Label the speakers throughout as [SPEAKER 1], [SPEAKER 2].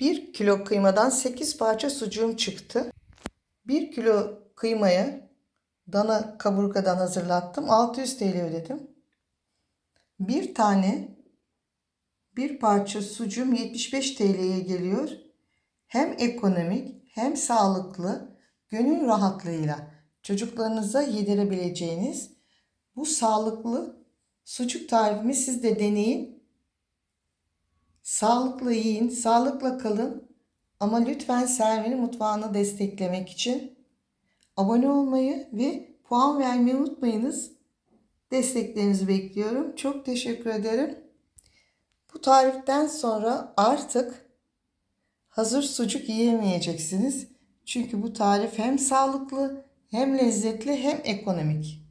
[SPEAKER 1] 1 kilo kıymadan 8 parça sucuğum çıktı. 1 kilo kıymaya dana kaburgadan hazırlattım. 600 TL ödedim. Bir parça sucuğum 75 TL'ye geliyor. Hem ekonomik hem sağlıklı, gönül rahatlığıyla çocuklarınıza yedirebileceğiniz bu sağlıklı sucuk tarifimi siz de deneyin. Sağlıklı yiyin, sağlıkla kalın. Ama lütfen Servin'in mutfağını desteklemek için abone olmayı ve puan vermeyi unutmayınız. Desteklerinizi bekliyorum. Çok teşekkür ederim. Bu tariften sonra artık hazır sucuk yiyemeyeceksiniz. Çünkü bu tarif hem sağlıklı, hem lezzetli, hem ekonomik.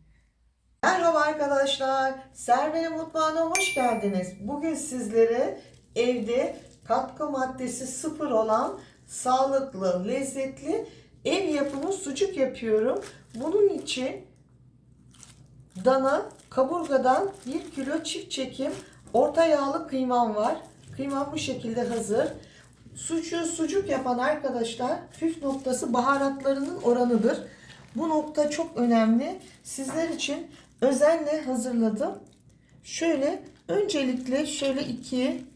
[SPEAKER 1] Merhaba arkadaşlar. Servin'in mutfağına hoş geldiniz. Bugün sizlere evde katkı maddesi sıfır olan sağlıklı, lezzetli ev yapımı sucuk yapıyorum. Bunun için dana kaburgadan 1 kilo çift çekim orta yağlı kıymam var. Kıymam bu şekilde hazır. Sucuğu sucuk yapan arkadaşlar püf noktası baharatlarının oranıdır. Bu nokta çok önemli. Sizler için özenle hazırladım. Öncelikle 2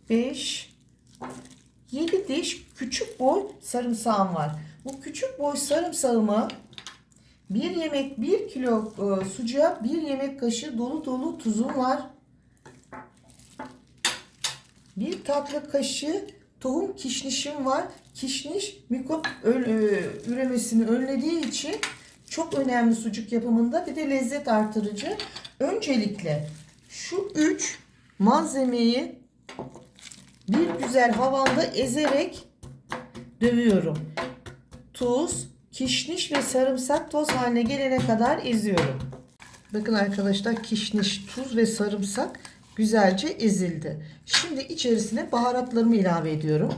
[SPEAKER 1] 5 7 diş küçük boy sarımsağım var. Bu küçük boy sarımsağımı 1 kilo sucuğa 1 yemek kaşığı dolu dolu tuzum var. 1 tatlı kaşığı tohum kişnişim var. Kişniş mikrop üremesini önlediği için çok önemli sucuk yapımında, bir de lezzet artırıcı. Öncelikle şu 3 malzemeyi bir güzel havanda ezerek dövüyorum. Tuz, kişniş ve sarımsak toz haline gelene kadar eziyorum. Bakın arkadaşlar, kişniş, tuz ve sarımsak güzelce ezildi. Şimdi içerisine baharatlarımı ilave ediyorum.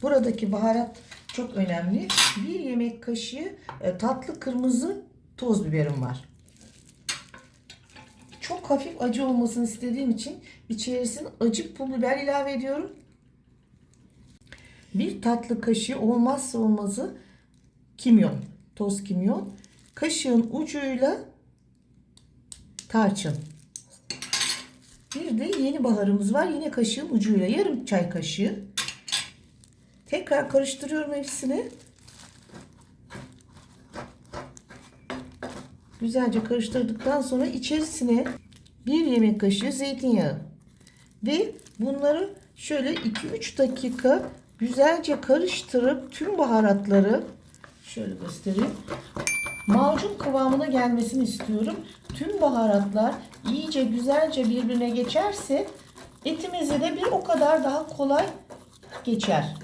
[SPEAKER 1] Buradaki baharat çok önemli. 1 yemek kaşığı tatlı kırmızı toz biberim var. Çok hafif acı olmasını istediğim için içerisine acı pul biber ilave ediyorum. 1 tatlı kaşığı olmazsa olmazı kimyon, toz kimyon. Kaşığın ucuyla tarçın. Bir de yeni baharımız var. Yine kaşığın ucuyla yarım çay kaşığı. Tekrar karıştırıyorum hepsini. Güzelce karıştırdıktan sonra içerisine 1 yemek kaşığı zeytinyağı ve bunları şöyle 2-3 dakika güzelce karıştırıp tüm baharatları şöyle göstereyim. Macun kıvamına gelmesini istiyorum. Tüm baharatlar iyice güzelce birbirine geçerse etimize de bir o kadar daha kolay geçer.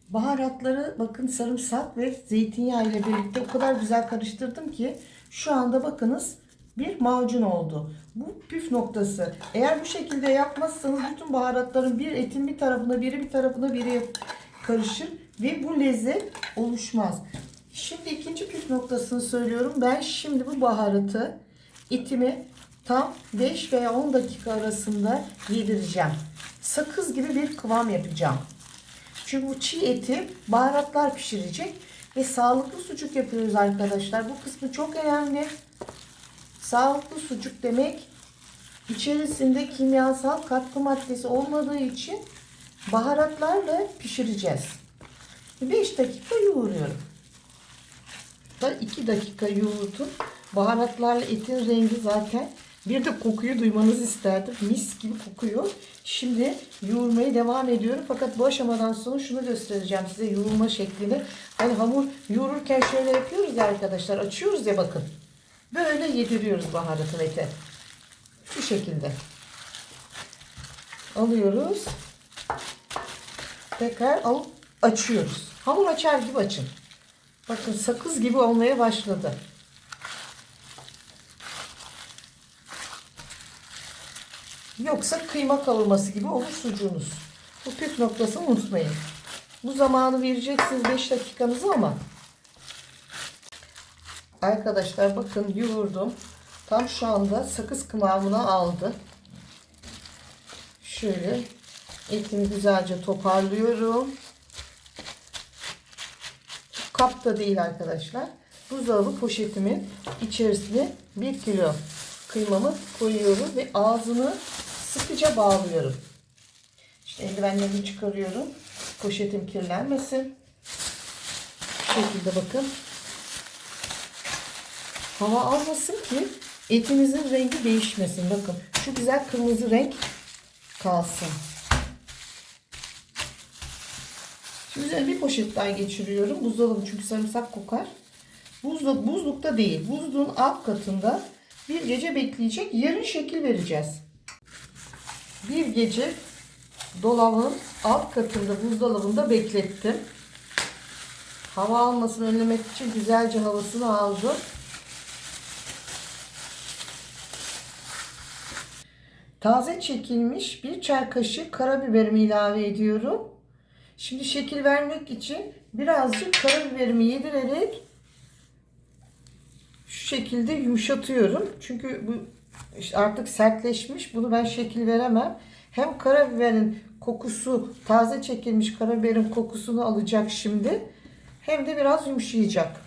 [SPEAKER 1] Baharatları bakın sarımsak ve zeytinyağı ile birlikte o kadar güzel karıştırdım ki şu anda bakınız bir macun oldu. Bu püf noktası. Eğer bu şekilde yapmazsanız bütün baharatların bir etin bir tarafına biri karışır ve bu lezzet oluşmaz. Şimdi ikinci püf noktasını söylüyorum. Ben şimdi bu baharatı etime tam 5 veya 10 dakika arasında yedireceğim. Sakız gibi bir kıvam yapacağım. Çünkü bu çiğ eti baharatlar pişirecek ve sağlıklı sucuk yapıyoruz arkadaşlar. Bu kısmı çok önemli. Sağlıklı sucuk demek içerisinde kimyasal katkı maddesi olmadığı için baharatlarla pişireceğiz. 5 dakika yoğuruyorum. 2 dakika yoğurdum. Baharatlarla etin rengi zaten, bir de kokuyu duymanızı isterdim. Mis gibi kokuyor. Şimdi yoğurmaya devam ediyorum. Fakat bu aşamadan sonra şunu göstereceğim size, yoğurma şeklini. Hani hamur yoğururken şöyle yapıyoruz ya arkadaşlar. Açıyoruz ya bakın. Böyle yediriyoruz baharatın ete. Şu şekilde. Alıyoruz. Tekrar alıp açıyoruz. Hamur açar gibi açın. Bakın sakız gibi olmaya başladı. Yoksa kıyma kavurması gibi olur sucuğunuz. Bu püf noktasını unutmayın. Bu zamanı vereceksiniz 5 dakikanızı ama. Arkadaşlar bakın yoğurdum. Tam şu anda sakız kıvamına aldı. Şöyle etimi güzelce toparlıyorum. Kap da değil arkadaşlar. Buzdolabı poşetimin içerisine 1 kilo kıymamı koyuyorum ve ağzını sıkıca bağlıyorum. İşte eldivenlerimi çıkarıyorum. Poşetim kirlenmesin. Bu şekilde bakın. Hava almasın ki etimizin rengi değişmesin. Bakın şu güzel kırmızı renk kalsın. Şimdi üzerine bir poşet daha geçiriyorum. Buzdolabı çünkü sarımsak kokar. Buzlukta değil. Buzluğun alt katında bir gece bekleyecek. Yarın şekil vereceğiz. Bir gece dolabın alt katında buzdolabında beklettim. Hava almasını önlemek için güzelce havasını aldım. Taze çekilmiş 1 çay kaşığı karabiberimi ilave ediyorum. Şimdi şekil vermek için birazcık karabiberimi yedirerek şu şekilde yumuşatıyorum. Çünkü bu işte artık sertleşmiş. Bunu ben şekil veremem. Hem karabiberin kokusu, taze çekilmiş karabiberin kokusunu alacak şimdi. Hem de biraz yumuşayacak.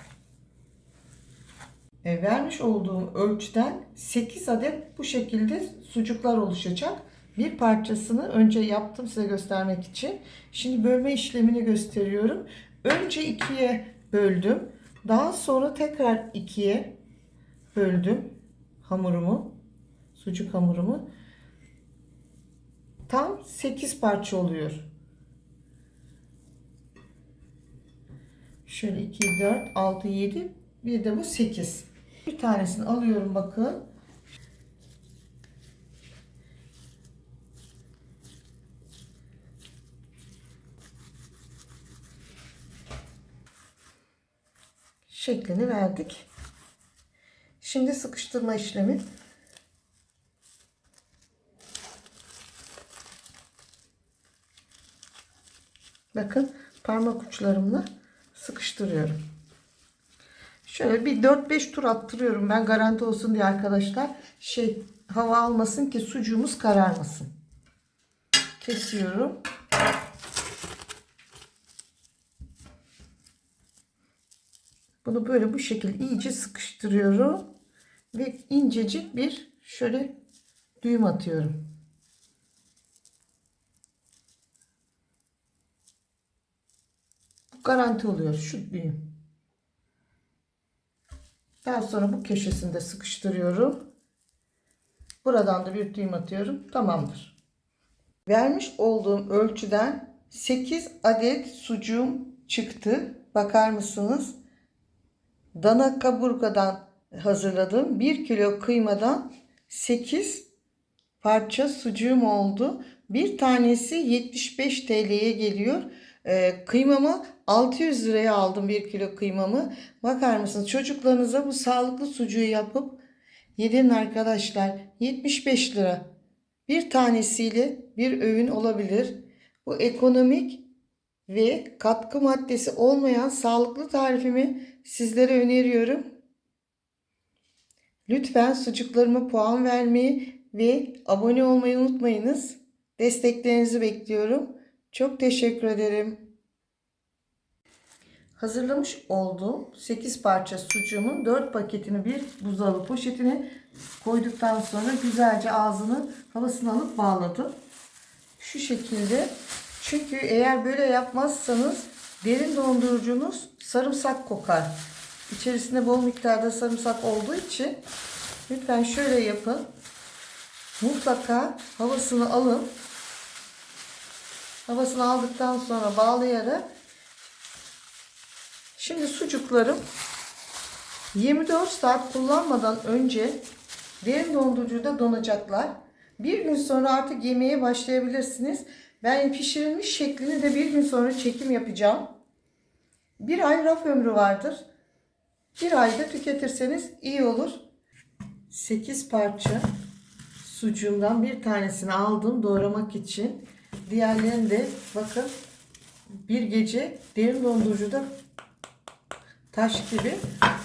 [SPEAKER 1] Vermiş olduğum ölçüden 8 adet bu şekilde sucuklar oluşacak. Bir parçasını önce yaptım size göstermek için. Şimdi bölme işlemini gösteriyorum. Önce 2'ye böldüm. Daha sonra tekrar 2'ye böldüm hamurumu. Sucuk hamurumu. Tam 8 parça oluyor. Şöyle 2, 4, 6, 7. Bir de bu 8. Bir tanesini alıyorum bakın. Şeklini verdik. Şimdi sıkıştırma işlemi. Bakın parmak uçlarımla sıkıştırıyorum. Şöyle bir 4-5 tur attırıyorum ben garanti olsun diye arkadaşlar. Hava almasın ki sucuğumuz kararmasın. Kesiyorum. Bunu böyle bu şekilde iyice sıkıştırıyorum. Ve incecik bir şöyle düğüm atıyorum. Bu garanti oluyor şu düğüm. Daha sonra bu köşesini de sıkıştırıyorum. Buradan da bir düğüm atıyorum. Tamamdır. Vermiş olduğum ölçüden 8 adet sucuğum çıktı. Bakar mısınız? Dana kaburgadan hazırladım. 1 kilo kıymadan 8 parça sucuğum oldu. Bir tanesi 75 TL'ye geliyor. Kıymamı 600 liraya aldım 1 kilo kıymamı. Bakar mısınız? Çocuklarınıza bu sağlıklı sucuğu yapıp yedirin arkadaşlar. 75 lira. Bir tanesiyle bir öğün olabilir. Bu ekonomik ve katkı maddesi olmayan sağlıklı tarifimi sizlere öneriyorum. Lütfen sucuklarıma puan vermeyi ve abone olmayı unutmayınız. Desteklerinizi bekliyorum. Çok teşekkür ederim. Hazırlamış olduğum 8 parça sucuğumun 4 paketini bir buzdolabı poşetine koyduktan sonra güzelce ağzını havasını alıp bağladım. Şu şekilde. Çünkü eğer böyle yapmazsanız derin dondurucunuz sarımsak kokar. İçerisinde bol miktarda sarımsak olduğu için lütfen şöyle yapın. Mutlaka havasını alın. Havasını aldıktan sonra bağlayarak şimdi sucuklarım 24 saat kullanmadan önce derin dondurucuda donacaklar. Bir gün sonra artık yemeye başlayabilirsiniz. Ben pişirilmiş şeklini de bir gün sonra çekim yapacağım. Bir ay raf ömrü vardır. Bir ayda tüketirseniz iyi olur. 8 parça sucuğumdan bir tanesini aldım doğramak için. Diğerlerini de bakın bir gece derin dondurucuda taş gibi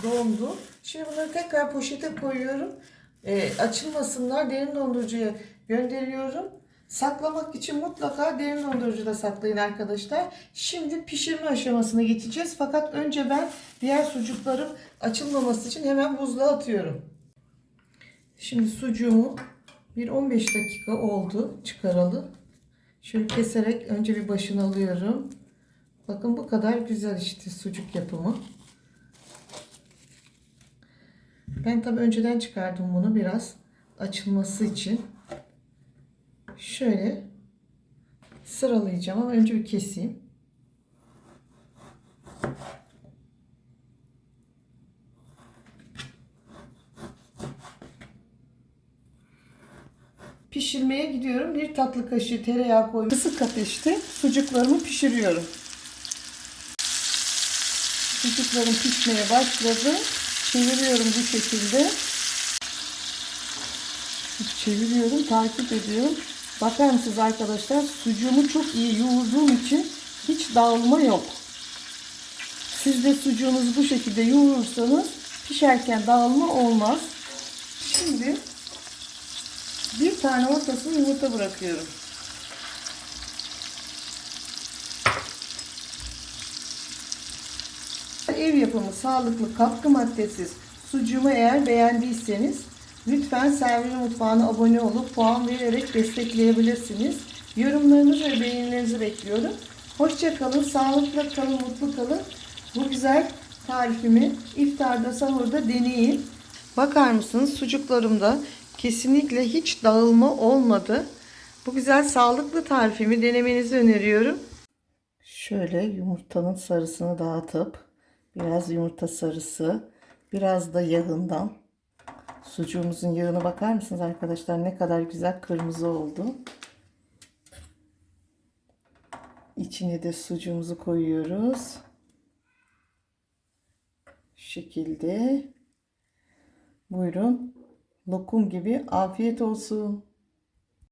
[SPEAKER 1] dondu. Şimdi bunları tekrar poşete koyuyorum. Açılmasınlar, derin dondurucuya gönderiyorum. Saklamak için mutlaka derin dondurucuda saklayın arkadaşlar. Şimdi pişirme aşamasına geçeceğiz. Fakat önce ben diğer sucukların açılmaması için hemen buzluğa atıyorum. Şimdi sucuğumu bir 15 dakika oldu çıkaralı. Şöyle keserek önce bir başını alıyorum. Bakın bu kadar güzel işte sucuk yapımı. Ben tabii önceden çıkardım bunu biraz açılması için. Şöyle sıralayacağım ama önce bir keseyim. Pişirmeye gidiyorum. Bir tatlı kaşığı tereyağı koyuyorum. Kısık ateşte sucuklarımı pişiriyorum. Sucuklarım pişmeye başladı. Çeviriyorum bu şekilde. Çeviriyorum, takip ediyorum. Bakar mısınız arkadaşlar? Sucuğumu çok iyi yoğurduğum için hiç dağılma yok. Siz de sucuğunuzu bu şekilde yoğurursanız pişerken dağılma olmaz. Şimdi bir tane ortasına yumurta bırakıyorum. Ev yapımı sağlıklı katkı maddesiz sucuğumu eğer beğendiyseniz lütfen Servine Mutfağı'na abone olup puan vererek destekleyebilirsiniz. Yorumlarınızı ve beğenilerinizi bekliyorum. Hoşça kalın, sağlıkla kalın, mutlu kalın. Bu güzel tarifimi iftarda, sahurda deneyin. Bakar mısınız sucuklarımda kesinlikle hiç dağılma olmadı. Bu güzel sağlıklı tarifimi denemenizi öneriyorum. Şöyle yumurtanın sarısını dağıtıp biraz yumurta sarısı, biraz da yağından. Sucuğumuzun yağına bakar mısınız arkadaşlar? Ne kadar güzel kırmızı oldu. İçine de sucuğumuzu koyuyoruz. Şu şekilde. Buyurun. Lokum gibi afiyet olsun.